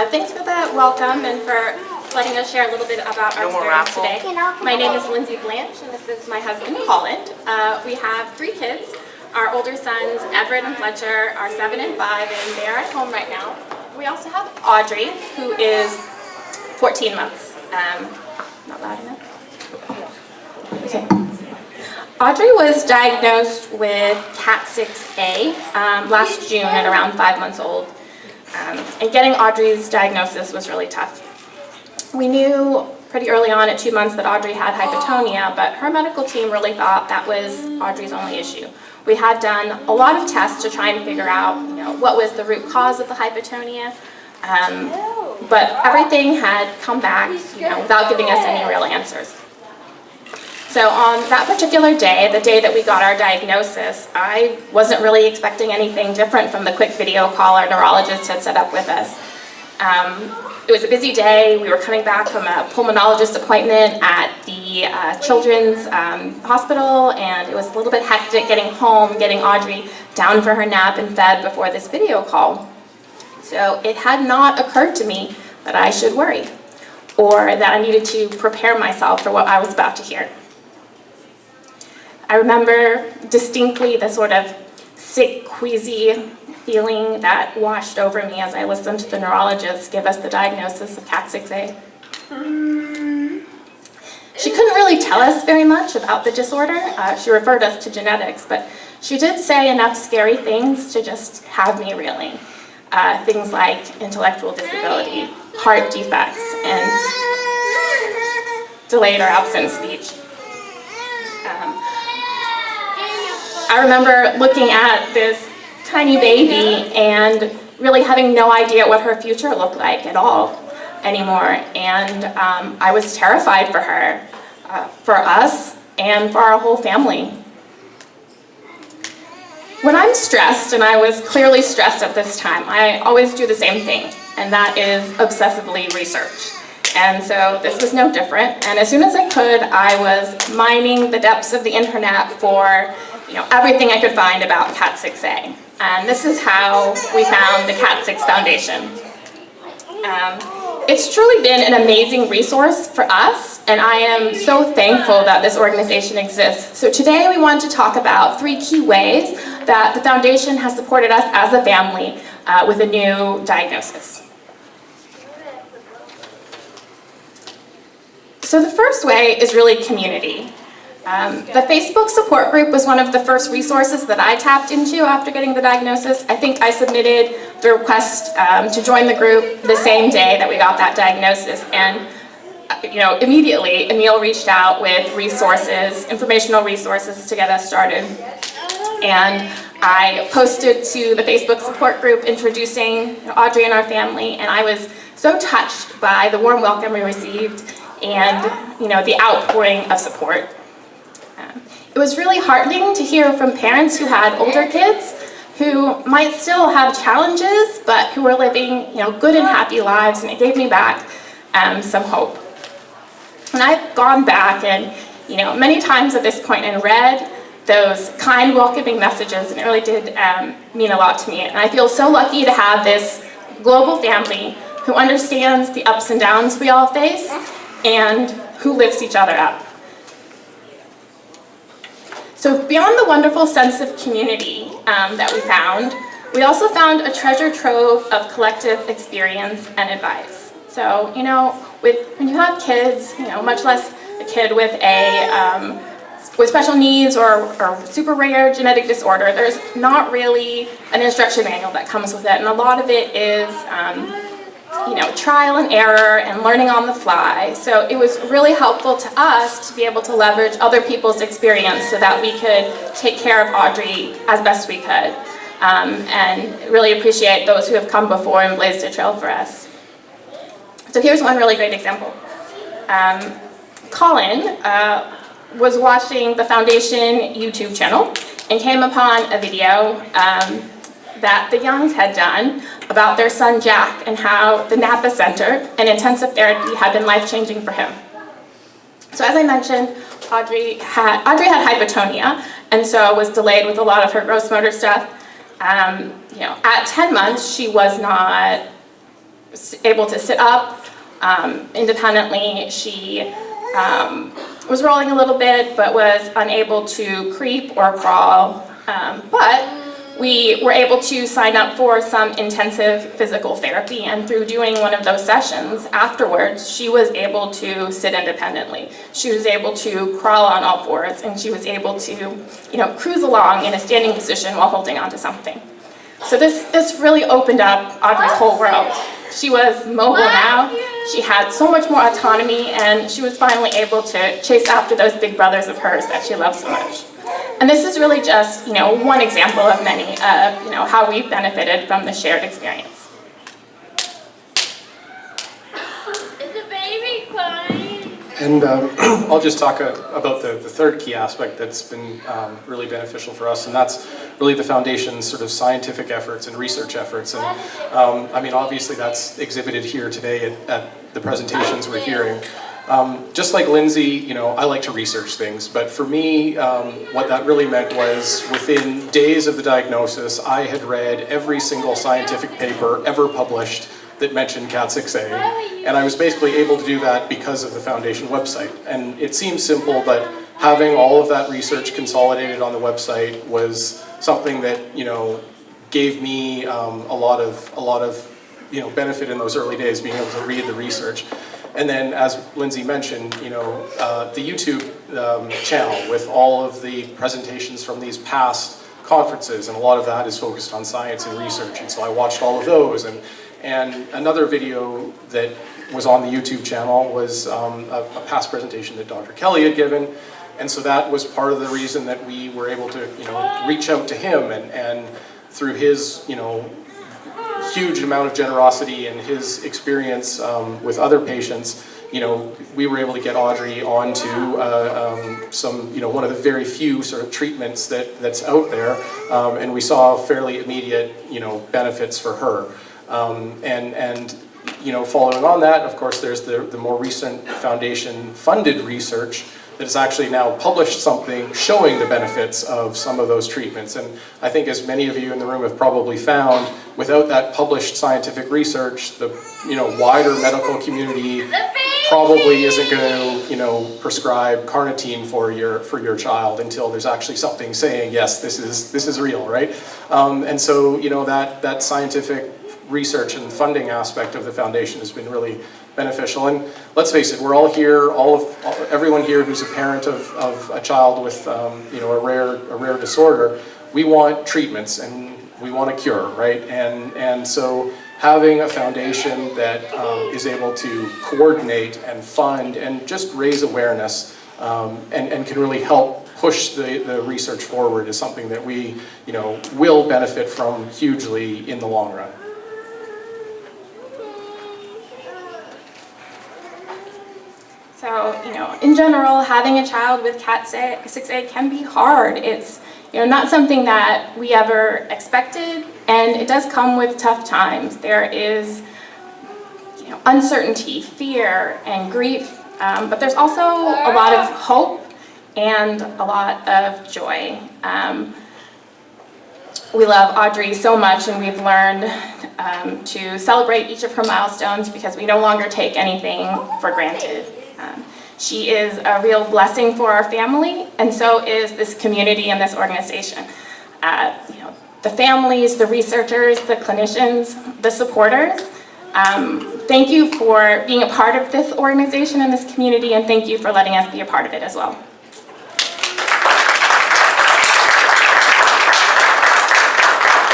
Thanks for the welcome and for letting us share a little bit about our experience today. My name is Lindsey Blanch, and this is my husband, Colin. We have 3 kids. Our older sons, Everett and Fletcher, are 7 and 5, and they are at home right now. We also have Audrey, who is 14 months. Not loud enough? Okay. Audrey was diagnosed with KAT6 last June at around 5 months old. And getting Audrey's diagnosis was really tough. We knew pretty early on at 2 months that Audrey had hypotonia, but her medical team really thought that was Audrey's only issue. We had done a lot of tests to try and figure out, what was the root cause of the hypotonia, but everything had come back, without giving us any real answers. So on that particular day, the day that we got our diagnosis, I wasn't really expecting anything different from the quick video call our neurologist had set up with us. It was a busy day. We were coming back from a pulmonologist appointment at the Children's Hospital, and it was a little bit hectic getting home, getting Audrey down for her nap and fed before this video call. So it had not occurred to me that I should worry, or that I needed to prepare myself for what I was about to hear. I remember distinctly the sort of sick, queasy feeling that washed over me as I listened to the neurologist give us the diagnosis of KAT6. She couldn't really tell us very much about the disorder. She referred us to genetics, but she did say enough scary things to just have me reeling. Things like intellectual disability, heart defects, and delayed or absent speech. I remember looking at this tiny baby and really having no idea what her future looked like at all anymore. And I was terrified for her, for us, and for our whole family. When I'm stressed, and I was clearly stressed at this time, I always do the same thing, and that is obsessively research. And so this was no different. And as soon as I could, I was mining the depths of the internet for everything I could find about KAT6. And this is how we found the KAT6 Foundation. It's truly been an amazing resource for us, and I am so thankful that this organization exists. So today we want to talk about 3 key ways that the foundation has supported us as a family with a new diagnosis. So the first way is really community. The Facebook support group was one of the first resources that I tapped into after getting the diagnosis. I think I submitted the request to join the group the same day that we got that diagnosis, and immediately Emil reached out with resources, informational resources to get us started. And I posted to the Facebook support group introducing Audrey and our family, and I was so touched by the warm welcome we received and the outpouring of support. It was really heartening to hear from parents who had older kids who might still have challenges, but who were living, good and happy lives, and it gave me back some hope. And I've gone back and, many times at this point and read those kind, welcoming messages, and it really did mean a lot to me. And I feel so lucky to have this global family who understands the ups and downs we all face and who lifts each other up. So beyond the wonderful sense of community that we found, we also found a treasure trove of collective experience and advice. So, when you have kids, much less a kid with with special needs or super rare genetic disorder, there's not really an instruction manual that comes with it, and a lot of it is trial and error and learning on the fly. So it was really helpful to us to be able to leverage other people's experience so that we could take care of Audrey as best we could, and really appreciate those who have come before and blazed a trail for us. So here's one really great example. Colin was watching the Foundation YouTube channel and came upon a video that the Youngs had done about their son Jack and how the Napa Center and intensive therapy had been life-changing for him. So as I mentioned, Audrey had hypotonia, and so was delayed with a lot of her gross motor stuff. At 10 months, she was not able to sit up independently. She was rolling a little bit, but was unable to creep or crawl. But we were able to sign up for some intensive physical therapy, and through doing one of those sessions afterwards, she was able to sit independently. She was able to crawl on all fours, and she was able to, cruise along in a standing position while holding onto something. So this really opened up Audrey's whole world. She was mobile now. She had so much more autonomy, and she was finally able to chase after those big brothers of hers that she loved so much. And this is really just, one example of many of, how we've benefited from the shared experience. Is the baby crying? And I'll just talk about the third key aspect that's been really beneficial for us, and that's really the Foundation's sort of scientific efforts and research efforts. And I mean, obviously that's exhibited here today at the presentations we're hearing. Just like Lindsey, I like to research things, but for me, what that really meant was within days of the diagnosis, I had read every single scientific paper ever published that mentioned KAT6A, and I was basically able to do that because of the Foundation website. And it seems simple, but having all of that research consolidated on the website was something that, gave me a lot of benefit in those early days, being able to read the research. And then, as Lindsey mentioned, the YouTube channel with all of the presentations from these past conferences, and a lot of that is focused on science and research, and so I watched all of those. And another video that was on the YouTube channel was a past presentation that Dr. Kelly had given, and so that was part of the reason that we were able to, reach out to him, and through his, huge amount of generosity and his experience with other patients, we were able to get Audrey onto some, one of the very few sort of treatments that's out there, and we saw fairly immediate, benefits for her. Following on that, of course, there's the more recent Foundation-funded research that has actually now published something showing the benefits of some of those treatments. And I think, as many of you in the room have probably found, without that published scientific research, the wider medical community probably isn't going to prescribe carnitine for your child until there's actually something saying, yes, this is real, right? And so that scientific research and funding aspect of the Foundation has been really beneficial. And let's face it, we're all here, everyone here who's a parent of a child with a rare disorder, we want treatments and we want a cure, right? And so having a foundation that is able to coordinate and fund and just raise awareness and can really help push the research forward is something that we will benefit from hugely in the long run. So, in general, having a child with KAT6A can be hard. It's, not something that we ever expected, and it does come with tough times. There is, uncertainty, fear, and grief, but there's also a lot of hope and a lot of joy. We love Audrey so much, and we've learned to celebrate each of her milestones because we no longer take anything for granted. She is a real blessing for our family, and so is this community and this organization. The families, the researchers, the clinicians, the supporters, thank you for being a part of this organization and this community, and thank you for letting us be a part of it as well.